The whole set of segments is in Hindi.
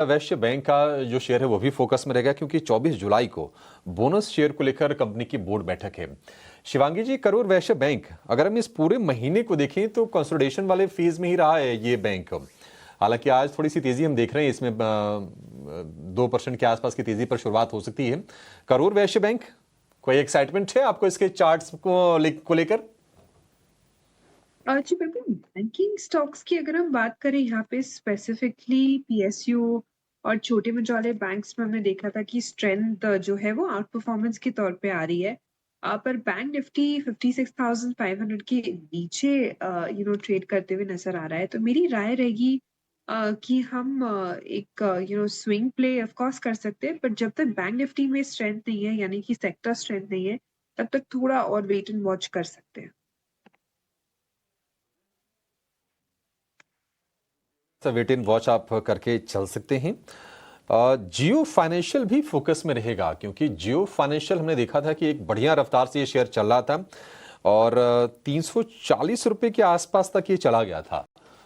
वैश्य बैंक का जो शेयर है वो भी फोकस में रहेगा क्योंकि 24 जुलाई को बोनस शेयर को लेकर कंपनी की बोर्ड बैठक है। शिवांगी जी, करूर वैश्य बैंक अगर हम इस पूरे महीने को देखें तो कंसोलिडेशन वाले फेज में ही रहा है ये बैंक। हालांकि आज थोड़ी सी तेजी हम देख रहे हैं, इसमें 2% के आसपास की तेजी पर शुरुआत हो सकती है। करूर वैश्य बैंक, कोई एक्साइटमेंट है आपको इसके चार्ट्स को लेकर? जी बिल्कुल, बैंकिंग स्टॉक्स की अगर हम बात करें यहाँ पे स्पेसिफिकली पीएसयू और छोटे मझोले बैंक्स में हमने देखा था कि स्ट्रेंथ जो है वो आउट परफॉर्मेंस के तौर पे आ रही है। पर बैंक निफ्टी 56,500 के नीचे ट्रेड करते हुए नज़र आ रहा है। तो मेरी राय रहेगी कि हम एक स्विंग प्ले ऑफ कोर्स कर सकते हैं, बट जब तक बैंक निफ्टी में स्ट्रेंथ नहीं है, यानी कि सेक्टर स्ट्रेंथ नहीं है, तब तक थोड़ा और वेट एंड वॉच कर सकते हैं। वेट इन वॉच आप करके चल सकते हैं। जियो फाइनेंशियल भी फोकस में रहेगा क्योंकि जियो फाइनेंशियल हमने देखा था कि एक बढ़िया रफ्तार से ये शेयर चल रहा था और 340 रुपए के आसपास तक ये चला गया था।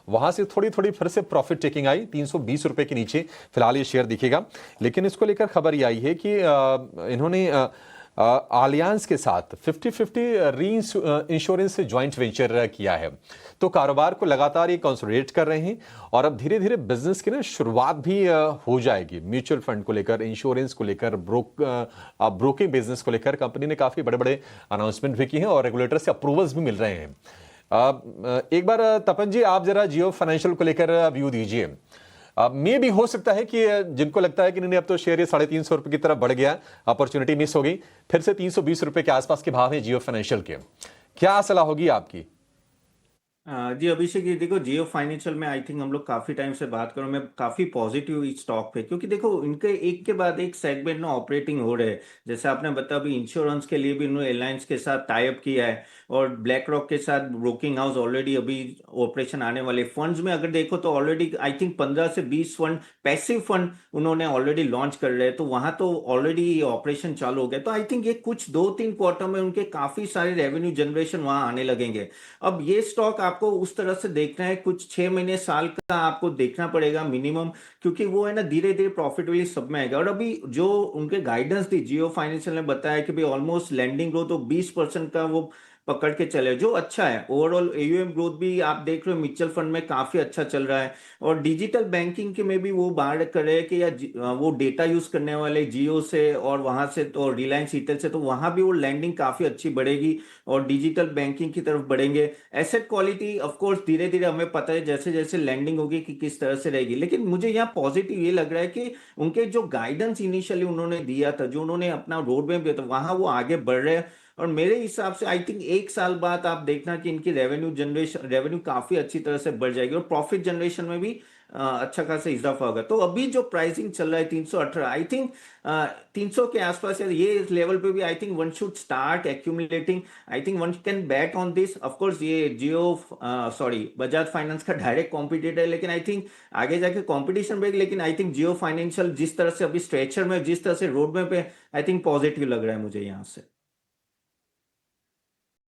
वहां से थोड़ी थोड़ी फिर से प्रॉफिट टेकिंग आई 320 रुपए के नीचे फिलहाल ये शेयर दिखेगा। लेकिन इसको लेकर खबर ये आई है कि इन्होंने आलियांस के साथ 50-50 री इंश्योरेंस से ज्वाइंट वेंचर किया है। तो कारोबार को लगातार ये कंसोलिडेट कर रहे हैं और अब धीरे धीरे बिजनेस की ना शुरुआत भी हो जाएगी। म्यूचुअल फंड को लेकर, इंश्योरेंस को लेकर, ब्रोकिंग बिजनेस को लेकर कंपनी ने काफी बड़े बड़े अनाउंसमेंट भी किए हैं और रेगुलेटर से अप्रूवल्स भी मिल रहे हैं। एक बार तपन जी, आप जरा जियो फाइनेंशियल को लेकर व्यू दीजिए। मे भी हो सकता है कि जिनको लगता है कि नहीं अब तो शेयर ये 350 रुपए की तरफ बढ़ गया, अपॉर्चुनिटी मिस हो गई, फिर से 320 रुपए के आसपास के भाव हैं जियो फाइनेंशियल के। क्या सलाह होगी आपकी? जी अभिषेक, ये देखो जियो फाइनेंशियल में आई थिंक हम लोग काफी टाइम से बात करो, मैं काफी पॉजिटिव इस स्टॉक पे, क्योंकि देखो इनके एक के बाद एक सेगमेंट ना ऑपरेटिंग हो रहे हैं। जैसे आपने बताया अभी इंश्योरेंस के लिए भी इन्होंने एयरलाइंस के साथ टाई अप किया है और ब्लैक रॉक के साथ ब्रोकिंग हाउस ऑलरेडी अभी ऑपरेशन आने वाले फंड्स में अगर देखो तो ऑलरेडी आई थिंक 15 से 20 फंड, पैसिव फंड उन्होंने ऑलरेडी लॉन्च कर रहे हैं, तो वहां तो ऑलरेडी ऑपरेशन चालू हो गया। तो आई थिंक ये कुछ 2-3 क्वार्टर में उनके काफी सारे रेवेन्यू जनरेशन वहां आने लगेंगे। अब ये स्टॉक आपको उस तरह से देखना है, कुछ 6 महीने साल का आपको देखना पड़ेगा मिनिमम, क्योंकि वो है ना धीरे धीरे प्रॉफिटेबली सब में आएगा। और अभी जो उनके गाइडेंस थी जियो फाइनेंशियल ने बताया कि भाई ऑलमोस्ट लैंडिंग ग्रोथ तो 20% का वो पकड़ के चले, जो अच्छा है। ओवरऑल एयूएम ग्रोथ भी आप देख रहे हो म्यूचुअल फंड में काफी अच्छा चल रहा है। और डिजिटल बैंकिंग के में भी वो बात कर रहे हैं कि वो डेटा यूज करने वाले जियो से और वहां से तो रिलायंस ईटेल से, तो वहां भी वो लैंडिंग काफी अच्छी बढ़ेगी और डिजिटल बैंकिंग की तरफ बढ़ेंगे। एसेट क्वालिटी ऑफ कोर्स धीरे धीरे हमें पता है जैसे जैसे लैंडिंग होगी कि किस तरह से रहेगी, लेकिन मुझे यहाँ पॉजिटिव ये लग रहा है कि उनके जो गाइडेंस इनिशियली उन्होंने दिया था, जो उन्होंने अपना रोड मैप दिया था, वहां वो आगे बढ़ रहे हैं। और मेरे हिसाब से आई थिंक 1 साल बाद आप देखना कि इनकी रेवेन्यू काफी अच्छी तरह से बढ़ जाएगी और प्रॉफिट जनरेशन में भी अच्छा खासा इजाफा होगा। तो अभी जो प्राइसिंग चल रहा है 318, आई थिंक 300 के आसपास है, ये लेवल पे भी I think one should start accumulating. I think one can bat on this. Of course ये जियो सॉरी बजाज फाइनेंस का डायरेक्ट कॉम्पिटिटर है, लेकिन आई थिंक आगे जाके कॉम्पिटिशन बढ़ेगी। लेकिन आई थिंक जियो फाइनेंशियल जिस तरह से अभी स्ट्रेचर में, जिस तरह से रोड में पे, आई थिंक पॉजिटिव लग रहा है मुझे यहाँ से।